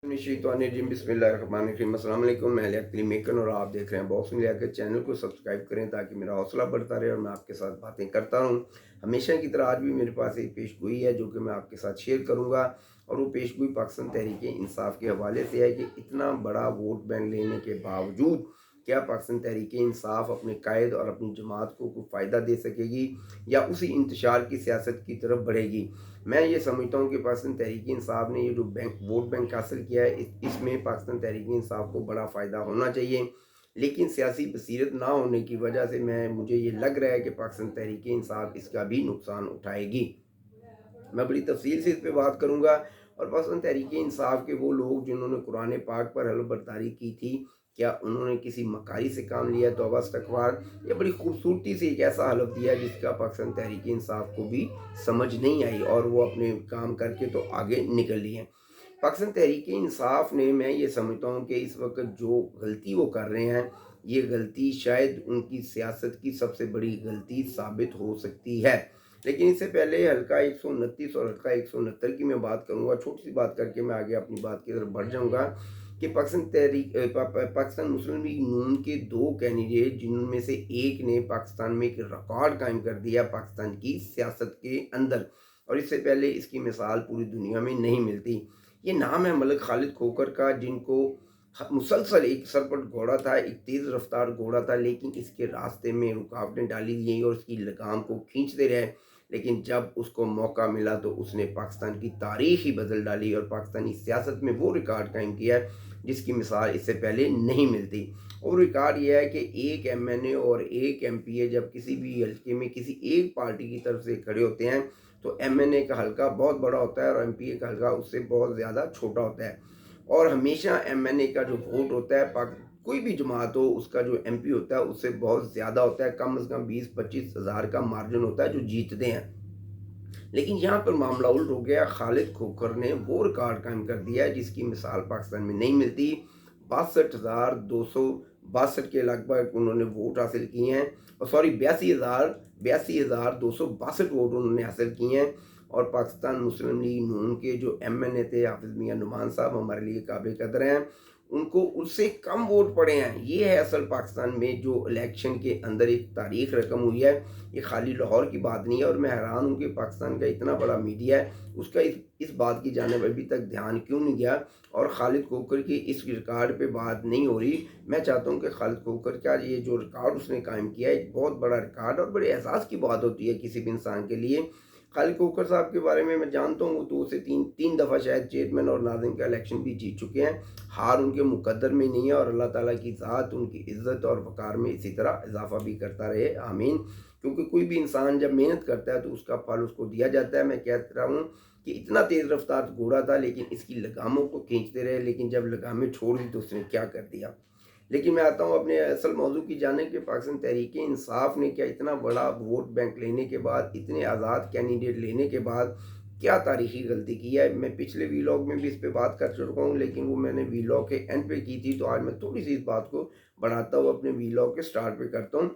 बिस्मिल्लाहिर्रहमानिर्रहीम। अस्सलाम वालेकुम। मैं अली मेकन और आप देख रहे हैं बॉक्सिंग लिया के चैनल को सब्सक्राइब करें ताकि मेरा हौसला बढ़ता रहे और मैं आपके साथ बातें करता रहूं। हमेशा की तरह आज भी मेरे पास एक पेशगोई है जो कि मैं आपके साथ शेयर करूंगा, और वो पेशगोई पाकिस्तान तहरीक इंसाफ के हवाले से है कि इतना बड़ा वोट बैंक लेने के बावजूद क्या पाकिस्तान तहरीक इंसाफ अपने कायद और अपनी जमात को कोई फ़ायदा दे सकेगी या उसी इंतशार की सियासत की तरफ बढ़ेगी। मैं ये समझता हूँ कि पाकिस्तान तहरीक इंसाफ ने ये जो वोट बैंक हासिल किया है, इसमें पाकिस्तान तहरीक इंसाफ को बड़ा फ़ायदा होना चाहिए, लेकिन सियासी बसीरत ना होने की वजह से मुझे ये लग रहा है कि पाकिस्तान तहरीक इंसाफ इसका भी नुकसान उठाएगी। मैं बड़ी तफसील से इस पर बात करूँगा। और पाकिस्तान तहरीक इंसाफ के वो लोग जिन्होंने कुरान पाक पर हलफ बर्दारी की थी, क्या उन्होंने किसी मकारी से काम लिया तौबा इस्तगफार, या बड़ी खूबसूरती से एक ऐसा हलफ दिया जिसका पाकिस्तान तहरीक इंसाफ को भी समझ नहीं आई और वो अपने काम करके तो आगे निकल लिए। पाकिस्तान तहरीक इंसाफ ने, मैं ये समझता हूँ कि इस वक्त जो गलती वो कर रहे हैं, ये गलती शायद उनकी सियासत की सबसे बड़ी गलती साबित हो सकती है। लेकिन इससे पहले हल्का 129 और हल्का 169 की मैं बात करूँगा। छोटी सी बात करके मैं आगे अपनी बात की तरफ बढ़ जाऊँगा कि पाकिस्तान मुस्लिम लीग नून के दो कैंडिडेट, जिनमें से एक ने पाकिस्तान में एक रिकॉर्ड कायम कर दिया पाकिस्तान की सियासत के अंदर, और इससे पहले इसकी मिसाल पूरी दुनिया में नहीं मिलती। ये नाम है मलिक खालिद खोखर का, जिनको मुसलसल एक सरपट घोड़ा था, एक तेज़ रफ्तार घोड़ा था, लेकिन इसके रास्ते में रुकावटें डाली गई और उसकी लगाम को खींचते रहे। लेकिन जब उसको मौका मिला तो उसने पाकिस्तान की तारीख ही बदल डाली और पाकिस्तानी सियासत में वो रिकॉर्ड कायम किया है जिसकी मिसाल इससे पहले नहीं मिलती। और रिकॉर्ड ये है कि एक एमएनए और एक एमपीए जब किसी भी हल्के में किसी एक पार्टी की तरफ से खड़े होते हैं तो एमएनए का हल्का बहुत बड़ा होता है और एमपीए का हल्का उससे बहुत ज़्यादा छोटा होता है। और हमेशा एमएनए का जो वोट होता है, कोई भी जमात हो, उसका जो एमपी होता है उससे बहुत ज़्यादा होता है। कम से कम 20-25 हज़ार का मार्जिन होता है जो जीतते हैं। लेकिन यहाँ पर मामला उल्ट हो गया। खालिद खोखर ने वो रिकॉर्ड कायम कर दिया है जिसकी मिसाल पाकिस्तान में नहीं मिलती। 62,262 के लगभग उन्होंने वोट हासिल किए हैं, और सॉरी 82,262 वोट उन्होंने हासिल किए हैं। और पाकिस्तान मुस्लिम लीग नून के जो एमएनए थे हाफिज मियाँ नुमान साहब, हमारे लिए काबिल कदर हैं, उनको उससे कम वोट पड़े हैं। ये है असल पाकिस्तान में जो इलेक्शन के अंदर एक तारीख रकम हुई है। ये खाली लाहौर की बात नहीं है, और मैं हैरान हूँ कि पाकिस्तान का इतना बड़ा मीडिया है, उसका इस बात की जानिब अभी तक ध्यान क्यों नहीं गया और खालिद खोखर की इस रिकॉर्ड पे बात नहीं हो रही। मैं चाहता हूँ कि खालिद खोखर का ये जो रिकॉर्ड उसने कायम किया है, एक बहुत बड़ा रिकॉर्ड और बड़े एहसास की बात होती है किसी भी इंसान के लिए। खालिद खोखर साहब के बारे में मैं जानता हूँ, वो दो से तीन तीन दफ़ा शायद चेयरमैन और नाज़िम का इलेक्शन भी जीत चुके हैं। हार उनके मुकद्दर में नहीं है, और अल्लाह ताला की ज़ात उनकी इज़्ज़त और वक़ार में इसी तरह इजाफ़ा भी करता रहे, आमीन। क्योंकि कोई भी इंसान जब मेहनत करता है तो उसका फल उसको दिया जाता है। मैं कह रहा हूँ कि इतना तेज़ रफ्तार घोड़ा था लेकिन इसकी लगामों को खींचते रहे, लेकिन जब लगामें छोड़ दी तो उसने क्या कर दिया। लेकिन मैं आता हूँ अपने असल मौजू की जानिब कि पाकिस्तान तहरीक इंसाफ ने क्या इतना बड़ा वोट बैंक लेने के बाद, इतने आज़ाद कैंडिडेट लेने के बाद क्या तारीखी गलती की है। मैं पिछले वीलॉग में भी इस पर बात कर चुका हूँ, लेकिन वो मैंने वीलॉग के एंड पे की थी, तो आज मैं थोड़ी सी इस बात को बढ़ाता हुआ अपने वीलॉग के स्टार्ट पे करता हूँ।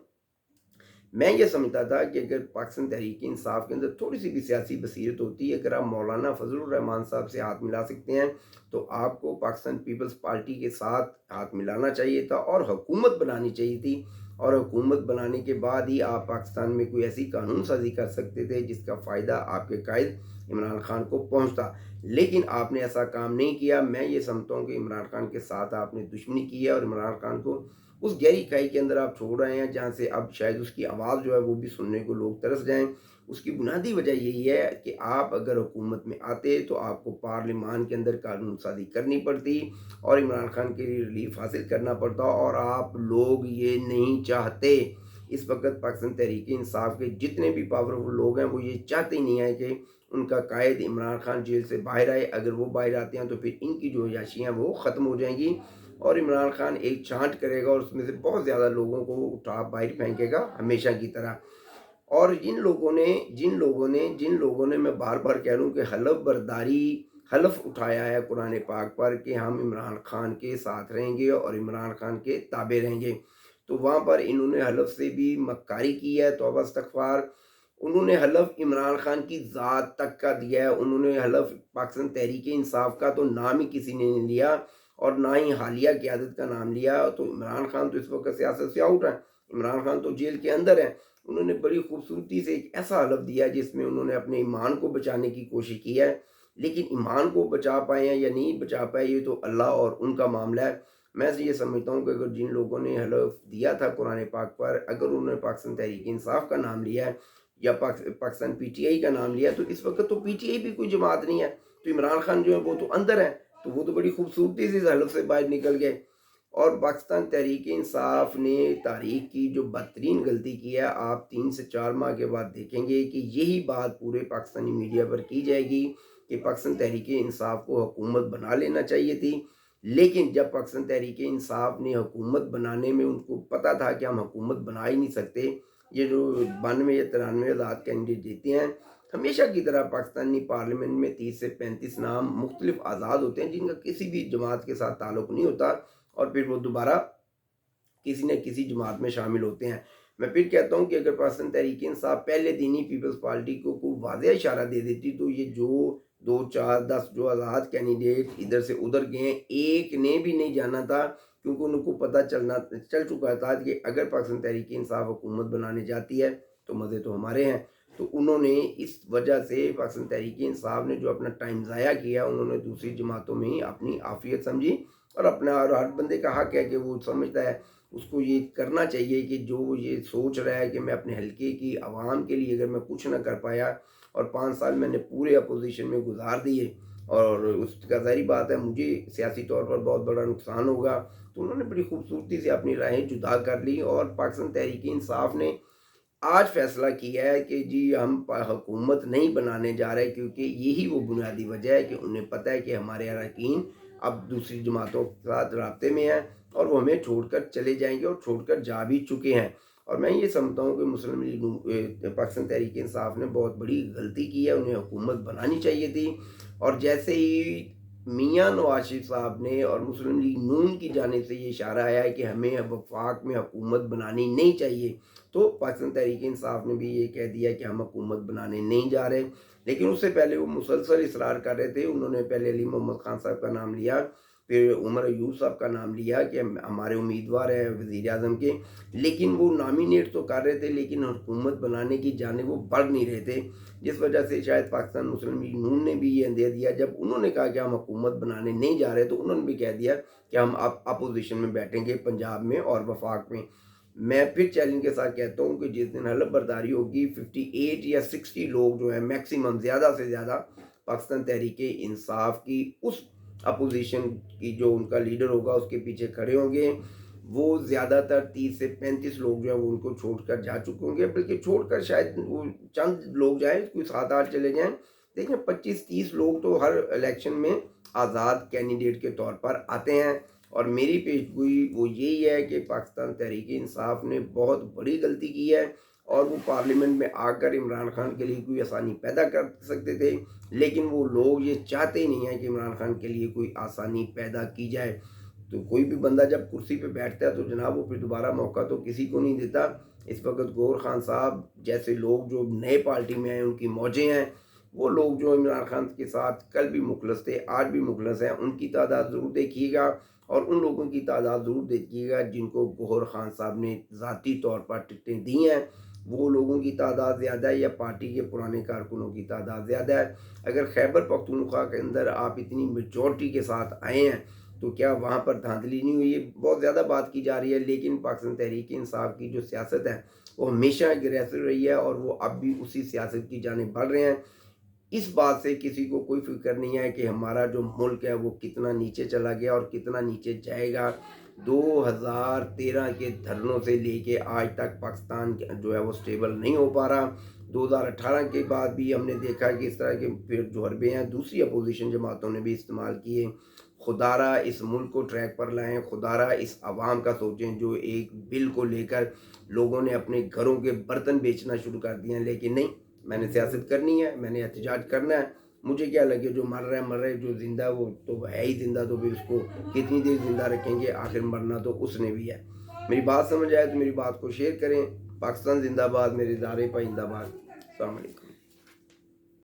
मैं ये समझता था कि अगर पाकिस्तान तहरीक इंसाफ के अंदर थोड़ी सी भी सियासी बसीरत होती है, अगर आप मौलाना फजलुर रहमान साहब से हाथ मिला सकते हैं, तो आपको पाकिस्तान पीपल्स पार्टी के साथ हाथ मिलाना चाहिए था और हुकूमत बनानी चाहिए थी। और हुकूमत बनाने के बाद ही आप पाकिस्तान में कोई ऐसी कानून साजी कर सकते थे जिसका फ़ायदा आपके कायद इमरान खान को पहुंचता। लेकिन आपने ऐसा काम नहीं किया। मैं ये समझता हूँ कि इमरान खान के साथ आपने दुश्मनी की है और इमरान खान को उस गहरी खाई के अंदर आप छोड़ रहे हैं जहाँ से अब शायद उसकी आवाज़ जो है वो भी सुनने को लोग तरस जाएं। उसकी बुनियादी वजह यही है कि आप अगर हुकूमत में आते तो आपको पार्लियामान के अंदर कानून साजी करनी पड़ती और इमरान खान के लिए रिलीफ हासिल करना पड़ता, और आप लोग ये नहीं चाहते। इस वक्त पाकिस्तान तहरीक इंसाफ के जितने भी पावरफुल लोग हैं वो ये चाहते ही नहीं है कि उनका कायद इमरान खान जेल से बाहर आए। अगर वो बाहर आते हैं तो फिर इनकी जो याशियाँ वो ख़त्म हो जाएंगी और इमरान खान एक छांट करेगा और उसमें से बहुत ज़्यादा लोगों को उठा बाहर फेंकेगा हमेशा की तरह। और जिन लोगों ने मैं बार बार कह रहा हूँ कि हलफ उठाया है कुरान पाक पर कि हम इमरान खान के साथ रहेंगे और इमरान खान के ताबे रहेंगे, तो वहाँ पर इन्होंने हलफ से भी मक्कारी की है, तौबा इस्तगफार। انہوں نے حلف عمران خان کی ذات تک کا دیا ہے، انہوں نے حلف پاکستان تحریک انصاف کا تو نام ہی کسی نے نہیں لیا، اور نہ ہی حالیہ قیادت کا نام لیا۔ تو عمران خان تو اس وقت سیاست سے آؤٹ ہے، عمران خان تو جیل کے اندر ہے۔ انہوں نے بڑی خوبصورتی سے ایک ایسا حلف دیا جس میں انہوں نے اپنے ایمان کو بچانے کی کوشش کی ہے، لیکن ایمان کو بچا پائے ہیں یا نہیں بچا پائے یہ تو اللہ اور ان کا معاملہ ہے۔ میں یہ سمجھتا ہوں کہ اگر جن لوگوں نے حلف دیا تھا قرآن پاک پر، اگر انہوں نے پاکستان تحریک انصاف کا نام لیا ہے یا پاکستان پی ٹی آئی کا نام لیا، تو اس وقت تو پی ٹی آئی بھی کوئی جماعت نہیں ہے، تو عمران خان جو ہے وہ تو اندر ہے، تو وہ تو بڑی خوبصورتی سے اس حلف سے باہر نکل گئے۔ اور پاکستان تحریک انصاف نے تاریخ کی جو بدترین غلطی کی ہے، آپ 3 سے 4 ماہ کے بعد دیکھیں گے کہ یہی بات پورے پاکستانی میڈیا پر کی جائے گی کہ پاکستان تحریک انصاف کو حکومت بنا لینا چاہیے تھی، لیکن جب پاکستان تحریک انصاف نے حکومت بنانے میں ان کو پتہ تھا کہ ہم حکومت بنا ہی نہیں سکتے، یہ جو 92 یا 93 آزاد کینڈیڈیٹ دیتے ہیں، ہمیشہ کی طرح پاکستانی پارلیمنٹ میں 30 سے 35 نام مختلف آزاد ہوتے ہیں جن کا کسی بھی جماعت کے ساتھ تعلق نہیں ہوتا، اور پھر وہ دوبارہ کسی نہ کسی جماعت میں شامل ہوتے ہیں۔ میں پھر کہتا ہوں کہ اگر پاکستان تحریک انصاف پہلے دن ہی پیپلز پارٹی کو واضح اشارہ دے دیتی تو یہ جو 2 4 10 جو آزاد کینڈیڈیٹ ادھر سے ادھر گئے ہیں، ایک نے بھی نہیں جانا تھا، کیونکہ ان کو پتہ چل چکا تھا کہ اگر پاکستان تحریک انصاف حکومت بنانے جاتی ہے تو مزے تو ہمارے ہیں۔ تو انہوں نے اس وجہ سے پاکستان تحریک انصاف نے جو اپنا ٹائم ضائع کیا، انہوں نے دوسری جماعتوں میں ہی اپنی عافیت سمجھی، اور اپنا، اور ہر بندے کا حق ہے کہ وہ سمجھتا ہے اس کو یہ کرنا چاہیے کہ جو وہ یہ سوچ رہا ہے کہ میں اپنے حلقے کی عوام کے لیے اگر میں کچھ نہ کر پایا، اور 5 سال میں نے پورے اپوزیشن میں گزار دیے، اور اس کا ظاہری بات ہے مجھے سیاسی طور پر بہت بڑا نقصان ہوگا، تو انہوں نے بڑی خوبصورتی سے اپنی راہیں جدا کر لی، اور پاکستان تحریک انصاف نے آج فیصلہ کیا ہے کہ جی ہم حکومت نہیں بنانے جا رہے، کیونکہ یہی وہ بنیادی وجہ ہے کہ انہیں پتہ ہے کہ ہمارے اراکین اب دوسری جماعتوں کے ساتھ رابطے میں ہیں اور وہ ہمیں چھوڑ کر چلے جائیں گے، اور چھوڑ کر جا بھی چکے ہیں۔ اور میں یہ سمجھتا ہوں کہ مسلم لیگ پاکستان تحریک انصاف نے بہت بڑی غلطی کی ہے، انہیں حکومت بنانی چاہیے تھی، اور جیسے ہی میاں نواز شریف صاحب نے اور مسلم لیگ نون کی جانب سے یہ اشارہ آیا ہے کہ ہمیں وفاق میں حکومت بنانی نہیں چاہیے، تو پاکستان تحریک انصاف نے بھی یہ کہہ دیا کہ ہم حکومت بنانے نہیں جا رہے۔ لیکن اس سے پہلے وہ مسلسل اصرار کر رہے تھے، انہوں نے پہلے علی محمد خان صاحب کا نام لیا، پھر عمر ایوب صاحب کا نام لیا کہ ہمارے امیدوار ہیں وزیر اعظم کے، لیکن وہ نامینیٹ تو کر رہے تھے لیکن حکومت بنانے کی جانب وہ بڑھ نہیں رہے تھے، جس وجہ سے شاید پاکستان مسلم لیگ نون نے بھی یہ اندیہ دیا، جب انہوں نے کہا کہ ہم حکومت بنانے نہیں جا رہے تو انہوں نے بھی کہہ دیا کہ ہم اپوزیشن میں بیٹھیں گے پنجاب میں اور وفاق میں۔ میں پھر چیلنج کے ساتھ کہتا ہوں کہ جس دن حلف برداری ہوگی 58 یا 60 لوگ جو ہیں میکسیمم، زیادہ سے زیادہ پاکستان تحریک انصاف کی اس اپوزیشن کی جو ان کا لیڈر ہوگا اس کے پیچھے کھڑے ہوں گے، وہ زیادہ تر 30 سے 35 لوگ جو ہیں وہ ان کو چھوڑ کر جا چکے ہوں گے، بلکہ چھوڑ کر شاید وہ چند لوگ جائیں، کوئی 7 8 چلے جائیں، دیکھیں 25 30 لوگ تو ہر الیکشن میں آزاد کینڈیڈیٹ کے طور پر آتے ہیں۔ اور میری پیشگوئی وہ یہی ہے کہ پاکستان تحریک انصاف نے بہت بڑی غلطی کی ہے، اور وہ پارلیمنٹ میں آ کر عمران خان کے لیے کوئی آسانی پیدا کر سکتے تھے، لیکن وہ لوگ یہ چاہتے ہی نہیں ہیں کہ عمران خان کے لیے کوئی آسانی پیدا کی جائے۔ تو کوئی بھی بندہ جب کرسی پہ بیٹھتا ہے تو جناب وہ پھر دوبارہ موقع تو کسی کو نہیں دیتا۔ اس وقت گور خان صاحب جیسے لوگ جو نئے پارٹی میں ہیں، ان کی موجیں ہیں، وہ لوگ جو عمران خان کے ساتھ کل بھی مخلص تھے آج بھی مخلص ہیں، ان کی تعداد ضرور دیکھیے گا، اور ان لوگوں کی تعداد ضرور دیکھیے گا جن کو گور خان صاحب نے ذاتی طور پر ٹکٹیں دی ہیں، وہ لوگوں کی تعداد زیادہ ہے یا پارٹی کے پرانے کارکنوں کی تعداد زیادہ ہے؟ اگر خیبر پختونخوا کے اندر آپ اتنی میجورٹی کے ساتھ آئے ہیں تو کیا وہاں پر دھاندلی نہیں ہوئی؟ بہت زیادہ بات کی جا رہی ہے، لیکن پاکستان تحریک انصاف کی جو سیاست ہے وہ ہمیشہ اگریسو رہی ہے، اور وہ اب بھی اسی سیاست کی جانب بڑھ رہے ہیں۔ اس بات سے کسی کو کوئی فکر نہیں ہے کہ ہمارا جو ملک ہے وہ کتنا نیچے چلا گیا اور کتنا نیچے جائے گا۔ 2013 کے دھرنوں سے لے کے آج تک پاکستان جو ہے وہ سٹیبل نہیں ہو پا رہا۔ 2018 کے بعد بھی ہم نے دیکھا کہ اس طرح کے پھر جو حربے ہیں دوسری اپوزیشن جماعتوں نے بھی استعمال کیے۔ خدارہ اس ملک کو ٹریک پر لائیں، خدارہ اس عوام کا سوچیں جو ایک بل کو لے کر لوگوں نے اپنے گھروں کے برتن بیچنا شروع کر دیے ہیں، لیکن نہیں، میں نے سیاست کرنی ہے، میں نے احتجاج کرنا ہے، مجھے کیا لگے جو مر رہا ہے، جو زندہ وہ تو ہے ہی زندہ، تو پھر اس کو کتنی دیر زندہ رکھیں گے، آخر مرنا تو اس نے بھی ہے۔ میری بات سمجھ آئے تو میری بات کو شیئر کریں۔ پاکستان زندہ باد، میرے ادارے پائندہ باد۔ السلام علیکم.